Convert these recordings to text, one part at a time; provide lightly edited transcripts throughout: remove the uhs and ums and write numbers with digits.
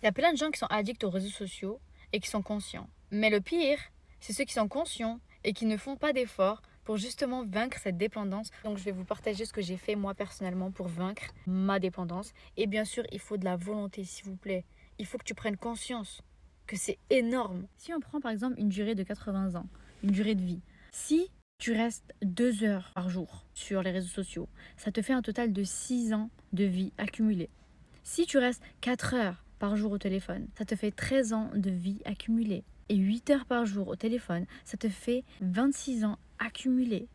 Il y a plein de gens qui sont addicts aux réseaux sociaux et qui sont conscients. Mais le pire, c'est ceux qui sont conscients et qui ne font pas d'efforts pour justement vaincre cette dépendance. Donc je vais vous partager ce que j'ai fait moi personnellement pour vaincre ma dépendance. Et bien sûr, il faut de la volonté, s'il vous plaît. Il faut que tu prennes conscience que c'est énorme. Si on prend par exemple une durée de 80 ans, une durée de vie, si tu restes 2 heures par jour sur les réseaux sociaux, ça te fait un total de 6 ans de vie accumulée. Si tu restes 4 heures par jour au téléphone, ça te fait 13 ans de vie accumulée. Et 8 heures par jour au téléphone, ça te fait 26 ans accumulés.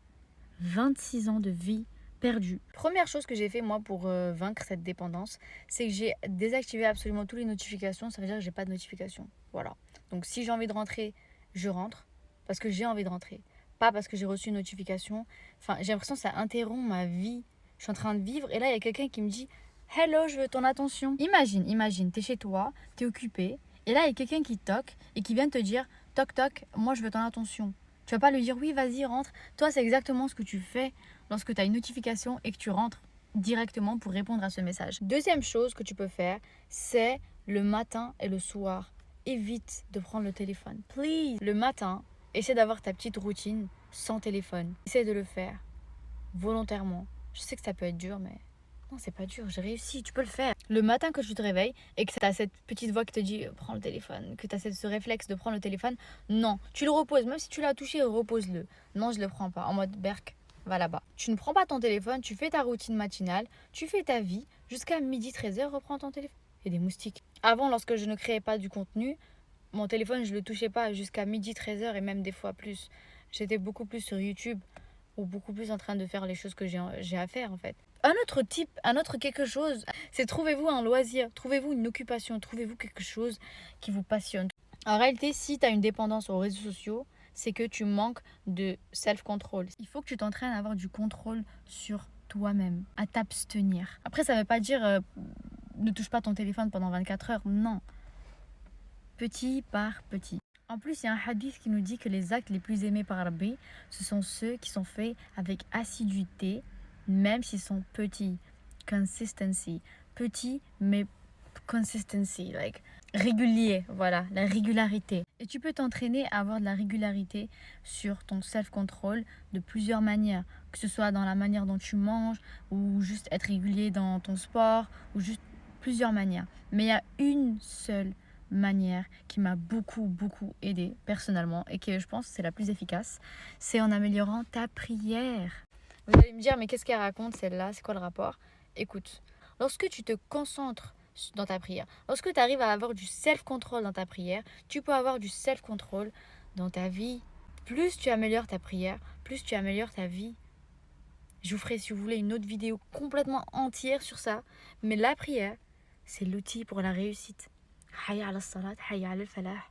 26 ans de vie perdue. Première chose que j'ai fait moi pour vaincre cette dépendance, c'est que j'ai désactivé absolument toutes les notifications. Ça veut dire que j'ai pas de notifications. Voilà. Donc si j'ai envie de rentrer, je rentre parce que j'ai envie de rentrer. Pas parce que j'ai reçu une notification. Enfin, j'ai l'impression que ça interrompt ma vie. Je suis en train de vivre et là, il y a quelqu'un qui me dit « Hello, je veux ton attention ». Imagine, t'es chez toi, t'es occupé et là, il y a quelqu'un qui toque et qui vient te dire « Toc, toc, moi, je veux ton attention ». Tu vas pas lui dire « Oui, vas-y, rentre ». Toi, c'est exactement ce que tu fais lorsque tu as une notification et que tu rentres directement pour répondre à ce message. Deuxième chose que tu peux faire, c'est le matin et le soir. Évite de prendre le téléphone. Please. Le matin, essaie d'avoir ta petite routine sans téléphone. Essaie de le faire volontairement. Je sais que ça peut être dur, mais non, c'est pas dur, j'ai réussi, tu peux le faire. Le matin que tu te réveilles et que tu as cette petite voix qui te dit prends le téléphone, que tu as ce réflexe de prendre le téléphone, non, tu le reposes, même si tu l'as touché, repose-le. Non, je le prends pas, en mode berk, va là-bas. Tu ne prends pas ton téléphone, tu fais ta routine matinale, tu fais ta vie, jusqu'à midi 13h, reprends ton téléphone. Il y a des moustiques. Avant, lorsque je ne créais pas du contenu, mon téléphone, je le touchais pas jusqu'à midi 13h et même des fois plus. J'étais beaucoup plus sur YouTube ou beaucoup plus en train de faire les choses que j'ai à faire en fait. Un autre type, un autre quelque chose, c'est trouvez-vous un loisir, trouvez-vous une occupation, trouvez-vous quelque chose qui vous passionne. En réalité, si tu as une dépendance aux réseaux sociaux, c'est que tu manques de self-control. Il faut que tu t'entraînes à avoir du contrôle sur toi-même, à t'abstenir. Après, ça ne veut pas dire ne touche pas ton téléphone pendant 24 heures, non. Petit par petit. En plus, il y a un hadith qui nous dit que les actes les plus aimés par Rabbi, ce sont ceux qui sont faits avec assiduité, même s'ils sont petits. Consistency. Petit, mais consistency, like régulier, voilà, la régularité. Et tu peux t'entraîner à avoir de la régularité sur ton self-control de plusieurs manières, que ce soit dans la manière dont tu manges, ou juste être régulier dans ton sport, ou juste plusieurs manières. Mais il y a une seule manière qui m'a beaucoup aidé personnellement et que je pense c'est la plus efficace, c'est en améliorant ta prière. Vous allez me dire mais qu'est-ce qu'elle raconte celle-là, c'est quoi le rapport? Écoute, lorsque tu te concentres dans ta prière, lorsque tu arrives à avoir du self-control dans ta prière, tu peux avoir du self-control dans ta vie. Plus tu améliores ta prière, plus tu améliores ta vie. Je vous ferai si vous voulez une autre vidéo complètement entière sur ça, mais la prière c'est l'outil pour la réussite. حي على الصلاة حي على الفلاح.